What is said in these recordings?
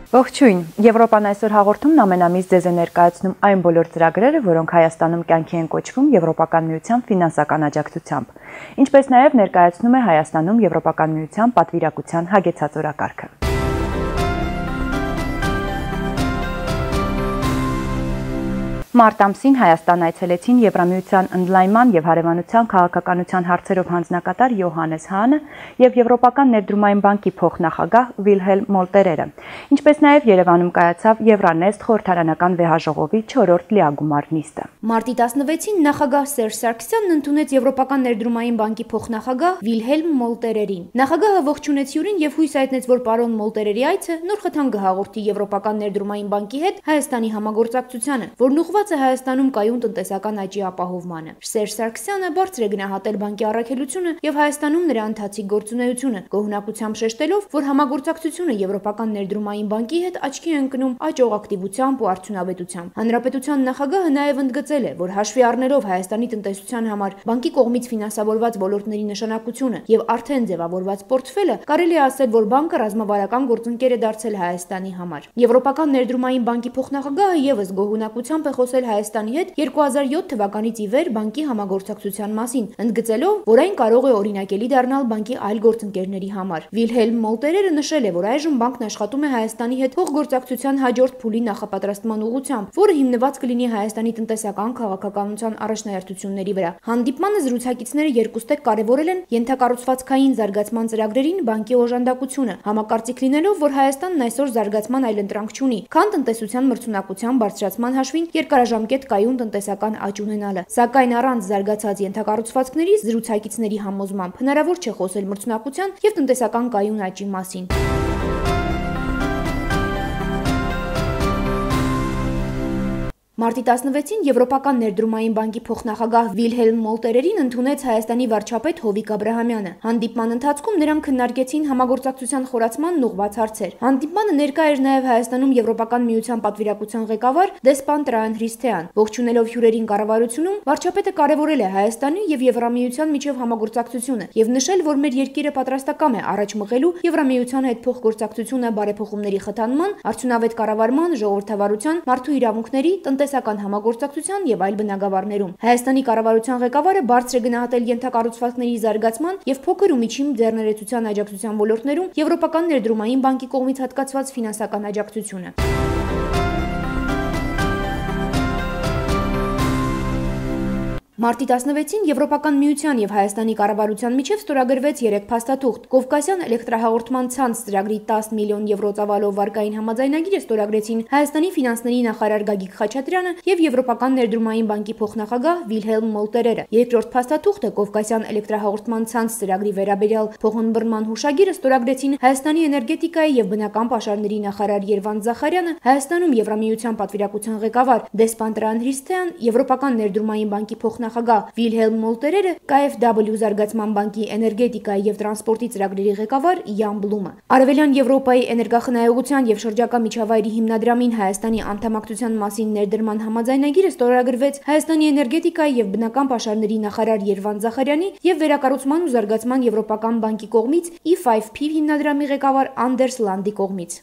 Ողջույն, Եվրոպան այսօր հաղորդումն ամենամիս ձեզ է ներկայացնում այն բոլոր ծրագրերը, որոնք Հայաստանում կյանքի են կոչվում Եվրոպական միության ֆինանսական աջակցությամբ, ինչպես նաև ներկայացնում է Հայաստանում Եվրոպական միության պատվիրակության հագեցած օրակարգը։ Մարտ ամսին Հայաստան այցելեցին Եվրամիության ընդլայնման և հարևանության քաղաքականության հարցերով հանձնակատար Յոհաննես Հանը և Եվրոպական ներդրումային բանկի փոխնախագահ Վիլհելմ Մոլտերերը, ինչպես նաև Երևանում կայացավ Եվրանեստ խորհրդարանական վեհաժողովի 4-րդ լիագումար նիստը։ Մարտի 16-ին նախագահ Սերժ Սարգսյանն ընդունեց Եվրոպական ներդրումային բանկի փոխնախագահ Վիլհելմ Մոլտերերին։ Նախագահը ողջունեց հյուրին և հույս հայտնեց, որ պարոն Մոլտերերի այցը նոր խթան կհաղորդի Եվրոպական ներդրումային բանկի հետ Հայաստանի համագործակցությանը, որն ուղղված է Հայաստանում կայուն տնտեսական աճի ապահովմանը։ Սերժ Սարգսյանը բարձր է գնահատել բանկի առաքելությունը և Հայաստանում նրա ընթացիկ գործունեությունը, գոհունակությամբ շեշտելով, որ համագործակցությունը Եվրոպական ներդրումային բանկի հետ աչքի է ընկնում աճող ակտիվությամբ ու արդյունավետությամբ։ Հանրապետության նախագահը նաև ընդգծել է, որ հաշվի առնելով Հայաստանի տնտեսության համար բանկի կողմից ֆինանսավորված ոլորտների նշանակությունը և արդեն ձևավորված պորտֆելը, կարելի է ասել, որ բանկը ռազմավարական գործընկեր է դարձել Հայաստանի համար։ Եվրոպական ներդրումային բանկի փոխնախագահը ևս գոհունակությամբ է խոսել Հայաստանի հետ 2007 թվականից ի վեր բանկի համագործակցության մասին, ընդգծելով, որ այն կարող է օրինակելի դառնալ բանկի այլ գործընկերների համար։ Վիլհելմ Մոլտերերը նշել է, որ այժմ բանկն աշխատում է Հայաստանի հետ փոխգործակցության հաջորդ փուլի նախապատրաստման ուղղությամբ, որը հիմնված կլինի Հայաստանի տնտեսական քաղաքականության առաջնահերթությունների վրա։ Հանդիպմանը զրուցակիցները երկուստեք կարևորել են ենթակառուցվածքային զարգացման ծրագրերին բանկի օժանդակությունը, համակարծիք լինելով, որ Հայաստանն այսօր զարգացման այլընտրանք չունի, քան տնտեսության մրցունակության բարձրացման հաշվին երկարաժամկետ կայուն տնտեսական աճ ունենալը։ Սակայն առանց զարգացած ենթակառուցվածքների զրուցակիցների համոզմամբ հնարավոր չէ խոսել մրցունակության և տնտեսական կայուն աճի մասին։ Մարտի 16-ին Եվրոպական ներդրումային բանկի փոխնախագահ Վիլհելմ Մոլտերերին ընդունեց Հայաստանի վարչապետ Հովիկ Աբրահամյանը։ Հանդիպման ընթացքում նրանք քննարկեցին համագործակցության խորացմանն ուղղված հարցեր։ Հանդիպմանը ներկա էր նաև Հայաստանում Եվրոպական միության պատվիրակության ղեկավար դեսպան Տրայան Հրիսթեան։ Ողջունելով հյուրերին կառավարությունում, վարչապետը կարևորել է Հայաստանի և Եվրամիության միջև համագործակցությունը և նշել, որ մեր երկիրը պատրաստակամ է առաջ մղելու Եվրամիության հետ փոխգործակցությունը բարեփոխումների խթանման, արդյունավետ կառավարման, ժողովրդավարության, մարդու իրավունքների, տնտեսական համագործակցության և այլ բնագավառներում։ Հայաստանի կառավարության ղեկավարը բարձր է գնահատել ենթակառուցվածքների զարգացման և փոքր ու միջին ձեռներեցության աջակցության ոլորտներում Եվրոպական ներդրումային բանկի կողմից հատկացված ֆինանսական աջակցությունը։ Մարտի 16-ին Եվրոպական միության և Հայաստանի կառավարության միջև ստորագրվեց 3 փաստաթուղթ։ Կովկասյան էլեկտրահաղորդման ցանց ծրագրի 10 միլիոն եվրո ծավալով վարկային համաձայնագիրը ստորագրեցին Հայաստանի ֆինանսների նախարար Գագիկ Խաչատրյանը և Եվրոպական ներդրումային բանկի փոխնախագահ Վիլհելմ Մոլտերերը։ Երկրորդ փաստաթուղթը Կովկասյան էլեկտրահաղորդման ցանց ծրագրի վերաբերյալ փոխհմբռնման հուշագիրը ստորագրեցին Հայաստանի էներգետիկայի և բնական պաշարների նախարար Երվանդ Զախարյանը, Հայաստանում Եվրամիության պատվիրակության ղեկավար դեսպան Տրայան Հրիսթեան, Եվրոպական ներդրումային բանկի փոխնախագահ Վիլհելմ Մոլտերերը, KfW զարգացման բանկի էներգետիկայի և տրանսպորտի ծրագրերի ղեկավար Յան Բլումը։ Արևելյան Եվրոպայի էներգախնայողության և շրջակա միջավայրի հիմնադրամին Հայաստանի անդամակցության մասին ներդրման համաձայնագիրը ստորագրվեց Հայաստանի էներգետիկայի և բնական պաշարների նախարար Երվանդ Զախարյանի և վերակառուցման ու զարգացման եվրոպական բանկի կողմից E5P հիմնադրամի ղեկավար Անդերս Լանդի կողմից։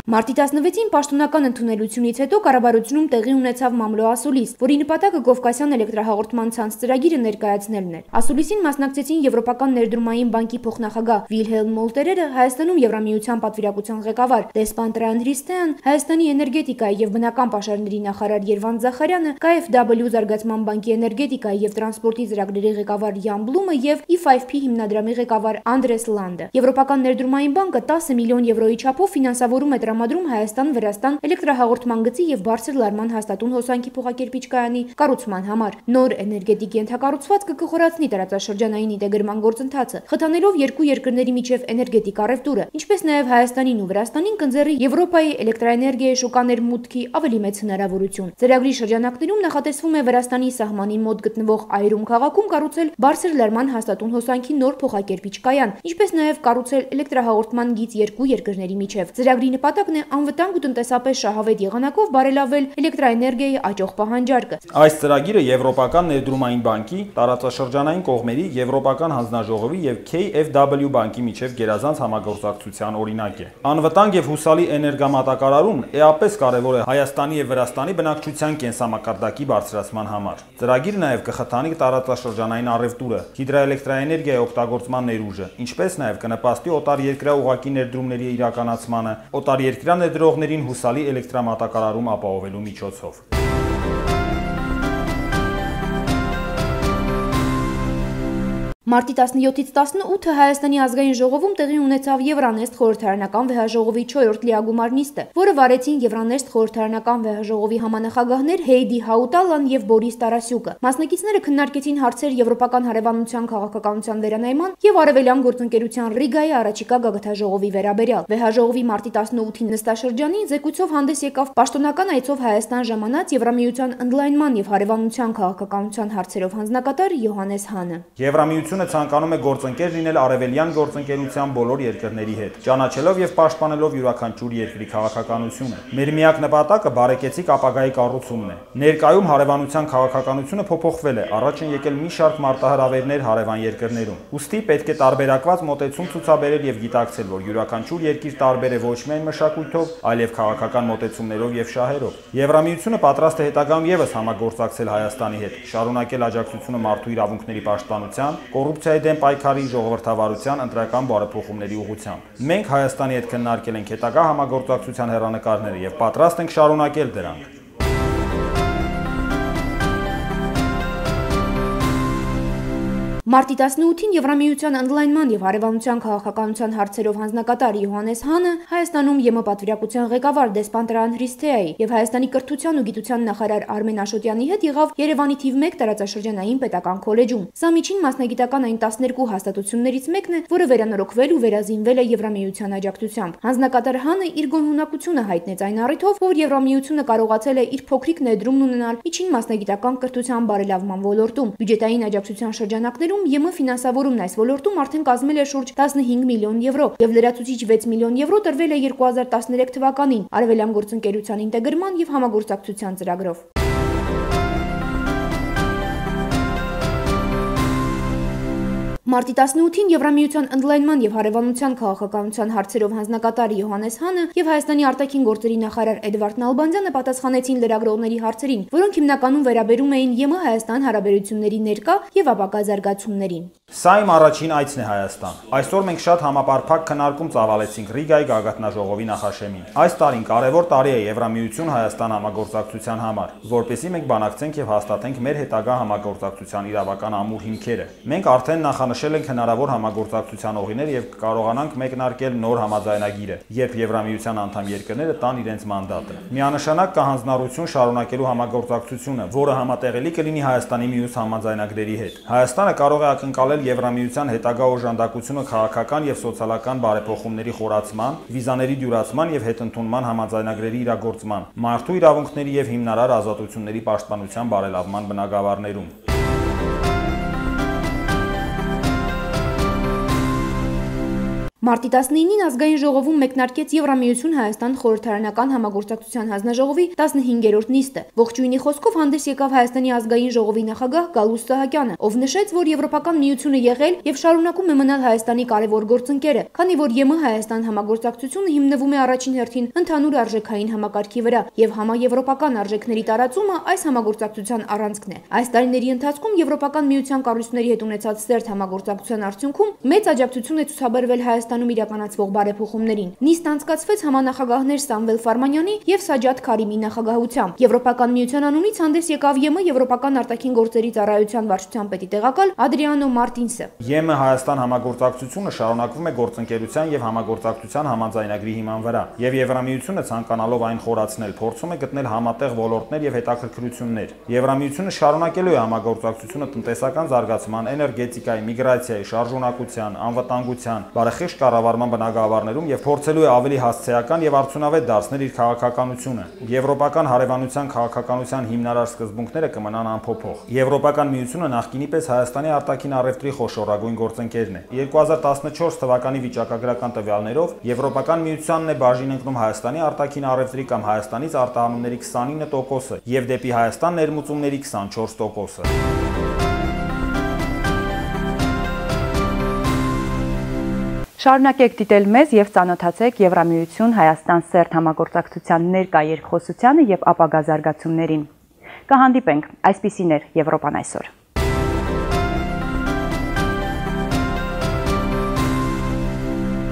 Մարտի 16-ին պաշտոնական ընդունելությունից հետո կառավարությունում տեղի ունեցավ մամլո ասուլիս, որի նպատակը Կովկասյան էլեկտրահաղորդման ցանց ծրագիրը ներկայացնելն էր։ Ասուլիսին մասնակցեցին Եվրոպական ներդրումային բանկի փոխնախագահ Վիլհելմ Մոլտերերը, Հայաստանում Եվրամիության պատվիրակության ղեկավար դեսպան Տրայան Հրիսթեան, Հայաստանի էներգետիկայի և բնական պաշարների նախարար Երվանդ Զախարյանը, KfW զարգացման բանկի էներգետիկայի և տրանսպորտի ծրագրերի ղեկավար Յան Բլումը և E5P հիմնադրամի ղեկավար Անդրես Լանդը։ Եվրոպական ներդրումային բանկը 10 միլիոն եվրոյի չափով ֆինանսավորում է տրամադրում Հայաստան-Վրաստան էլեկտրահաղորդման գծի և բարձր լարման հաստատուն հոսանքի փոխակերպիչ կայանի կառուցման համար։ Նոր էներգետիկ ենթակառուցվածքը կխորացնի տարածաշրջանային ինտեգրման գործընթացը, խթանելով երկու երկրների միջև էներգետիկ առևտուրը, ինչպես նաև Հայաստանին ու Վրաստանին կընձեռի Եվրոպայի էլեկտրաէներգիայի շուկաներ մուտքի ավելի մեծ հնարավորություն։ Ծրագրի շրջանակներում նախատեսվում է Վրաստանի սահմանի մոտ գտնվող Այրում քաղաքում կառուցել բարձր լարման հաստատուն հոսանքի նոր փոխակերպիչ կայան, ինչպես նաև կառուցել էլեկտրահաղորդման գիծ երկու երկրների միջև։ Ծրագրի նպատակը նպատակն է անվտանգ ու տնտեսապես շահավետ եղանակով բարելավել էլեկտրաէներգիայի աճող պահանջարկը։ Այս ծրագիրը Եվրոպական ներդրումային բանկի, տարածաշրջանային կողմերի, Եվրոպական հանձնաժողովի եւ KfW բանկի միջև գերազանց համագործակցության օրինակ է։ Անվտանգ եւ հուսալի էներգամատակարարումն էապես կարևոր է Հայաստանի եւ Վրաստանի բնակչության կենսամակարդակի բարձրացման համար։ Ծրագիրը նաեւ կխթանի տարածաշրջանային առևտուրը, հիդրոէլեկտրաէներգիայի օգտագործման ներուժը, ինչպես նաեւ կնպաստի օտարերկրյա ուղղակի ներդրումների իրականացմանը, օտարերկրյա ներդրողներին հուսալի էլեկտրամատակարարում ապահովելու միջոցով։ Մարտի 17-ից 18-ը Հայաստանի ազգային ժողովում տեղի ունեցավ Եվրանեստ խորհրդարանական վեհաժողովի 4-րդ լիագումար նիստը, որը վարեցին Եվրանեստ խորհրդարանական վեհաժողովի համանախագահներ Հեյդի Հաուտալան եւ Բորիս Տարասյուկը։ Մասնակիցները քննարկեցին հարցեր Եվրոպական հարևանության քաղաքականության վերանայման եւ Արևելյան գործընկերության Ռիգայի առաջիկա գագաթաժողովի վերաբերյալ։ Վեհաժողովի մարտի 18-ի նստաշրջանին զեկույցով հանդես եկավ պաշտոնական այցով Հայաստան ժամանած Եվրամիության ընդլայնման եւ հարևանության քաղաքականության հարցերով հանձնակատար Յոհանես Հանը։ Եվրամիությունը ցանկանում է գործընկեր լինել արևելյան գործընկերության բոլոր երկրների հետ, ճանաչելով եւ պաշտպանելով յուրաքանչյուր երկրի քաղաքականությունը։ Մեր միակ նպատակը բարեկեցիկ ապագայի կառուցումն է։ Ներկայում հարևանության քաղաքականությունը փոփոխվել է, առաջ են եկել մի շարք մարտահրավերներ հարևան երկրներում։ Ուստի պետք է տարբերակված մոտեցում ցուցաբերել եւ գիտակցել, որ յուրաքանչյուր երկիր տարբեր է ոչ միայն մշակույթով, այլև քաղաքական մոտեցումներով եւ շահերով։ Եվրամիությունը պատրաստ է հետագայում եւս համագործակցել Հայաստանի հետ, շարունակել աջակցությունը մարդու իրավունքների պաշտպանության, կոռուպցիայի դեմ պայքարի, ժողովրդավարության, ընտրական բարեփոխումների ուղղությամբ։ Մենք Հայաստանի հետ քննարկել ենք հետագա համագործակցության հեռանկարները եւ պատրաստ ենք շարունակել դրանք։ Մարտի 18-ին Եվրամիության ընդլայնման եւ հարևանության քաղաքականության հարցերով հանձնակատար Յոհանես Հանը Հայաստանում ԵՄ պատվիրակության ղեկավար դեսպան Տրայան Հրիսթեայի եւ Հայաստանի կրթության ու գիտության նախարար Արմեն Աշոտյանի հետ եղավ Երևանի թիվ 1 տարածաշրջանային պետական քոլեջում։ Սա միջին մասնագիտական այն 12 հաստատություններից մեկն է, որը վերանորոգվել ու վերազինվել է Եվրամիության աջակցությամբ։ Հանձնակատար Հանը իր գոհունակությունը հայտնեց այն առիթով, որ Եվրամիությունը կարողացել է իր փոքրիկ ներդրումն ունենալ միջին մասնագիտական կրթության բարելավման ոլորտում։ Բյուջետային աջակցության շրջանակներում ԵՄ ֆինանսավորումն այս ոլորտում արդեն կազմել է շուրջ 15 միլիոն եվրո եւ լրացուցիչ 6 միլիոն եվրո տրվել է 2013 թվականին Արևելյան գործընկերության ինտեգրման եւ համագործակցության ծրագրով։ Մարտի 18-ին Եվրամիության ընդլայնման եւ հարևանության քաղաքականության հարցերով հանձնակատար Յոհանես Հանը եւ Հայաստանի արտաքին գործերի նախարար Էդվարդ Նալբանդյանը պատասխանեցին լրագրողների հարցերին, որոնք հիմնականում վերաբերում էին ԵՄ-Հայաստան հարաբերությունների ներկա եւ ապագա զարգացումներին։ Սա իմ առաջին այցն է Հայաստան։ Այսօր մենք շատ համապարփակ քննարկում ծավալեցինք Ռիգայի գագաթնաժողովի նախաշեմին։ Այս տարին կարևոր տարի է Եվրամիություն-Հայաստան համագործակցության համար, որպեսզի մենք բանակցենք եւ հաստատենք մեր հետագա համագործակցության իրավական ամուր հիմքերը։ Մենք արդեն նախանշել ենք հնարավոր համագործակցության ուղիներ եւ կկարողանանք մեկնարկել նոր համաձայնագիրը, երբ Եվրամիության անդամ երկրները տան իրենց մանդատը։ Միանշանակ կա հանձնառություն շարունակելու համագործակցությունը, որը համատեղելի կլինի Հայաստանի մյուս համաձայնագրերի հետ։ Հայաստանը կարող է ակնկալել Եվրամիության հետագա օժանդակությունը քաղաքական եւ սոցիալական բարեփոխումների խորացման, վիզաների դյուրացման եւ հետընդունման համաձայնագրերի իրագործման, մարդու իրավունքների եւ հիմնարար ազատությունների պաշտպանության բարելավման բնագավառներում։ Մարտի 19-ին ազգային ժողովում մեկնարկեց Եվրամիություն-Հայաստան խորհրդարանական համագործակցության հանձնաժողովի 15-րդ նիստը։ Ողջույնի խոսքով հանդես եկավ Հայաստանի ազգային ժողովի նախագահ Գալուստ Սահակյանը, ով նշեց, որ Եվրոպական միությունը եղել եւ շարունակում է մնալ Հայաստանի կարևոր գործընկերը, քանի որ ԵՄ-Հայաստան համագործակցությունը հիմնվում է առաջին հերթին ընդհանուր արժեքային համակարգի վրա եւ համաեվրոպական արժեքների տարածումը այս համագործակցության առանցքն է։ Այս տարիների ընթացքում Եվրոպական միության կառույցների հետ ունեցած սերտ համագործակցության արդյունքում մեծ աջակցություն է ցուցաբերվել Հայաստանում իրականացվող բարեփոխումներին։ Նիստը անցկացվեց համանախագահներ Սամվել Ֆարմանյանի եւ Սաջադ Քարիմի նախագահությամբ։ Եվրոպական միության անունից հանդես եկավ ԵՄ Եվրոպական արտաքին գործերի ծառայության վարչության պետի տեղակալ Ադրիանո Մարտինսը։ ԵՄ-Հայաստան համագործակցությունը շարունակվում է գործընկերության եւ համագործակցության համաձայնագրի հիման վրա, եւ Եվրամիությունը ցանկանալով այն խորացնել, փորձում է գտնել համատեղ ոլորտներ եւ հետաքրքրություններ։ Եվրամիությունը շարունակելու է համագործակցությունը տնտեսական զարգացման, էներգետիկայի, միգրացիայի, շարժունակության, անվտանգության, բարեխիղճ կառավարման բնագավառներում եւ փորձելու է ավելի հասցեական եւ արդյունավետ դարձնել իր քաղաքականությունը։ Եվրոպական հարևանության քաղաքականության հիմնարար սկզբունքները կմնան անփոփոխ։ Եվրոպական միությունը նախկինի պես Հայաստանի արտաքին առևտրի խոշորագույն գործընկերն է։ 2014 թվականի վիճակագրական տվյալներով Եվրոպական միությանն է բաժին ընկնում Հայաստանի արտաքին առևտրի կամ Հայաստանից արտահանումների 29%-ը եւ դեպի Հայաստան ներմուծումների 24%-ը։ Շարունակեք դիտել մեզ եւ ծանոթացեք Եվրամիություն-Հայաստան սերտ համագործակցության ներկա երկխոսությանը եւ ապագա զարգացումներին։ Կհանդիպենք, այսպիսին էր Եվրոպան այսօր։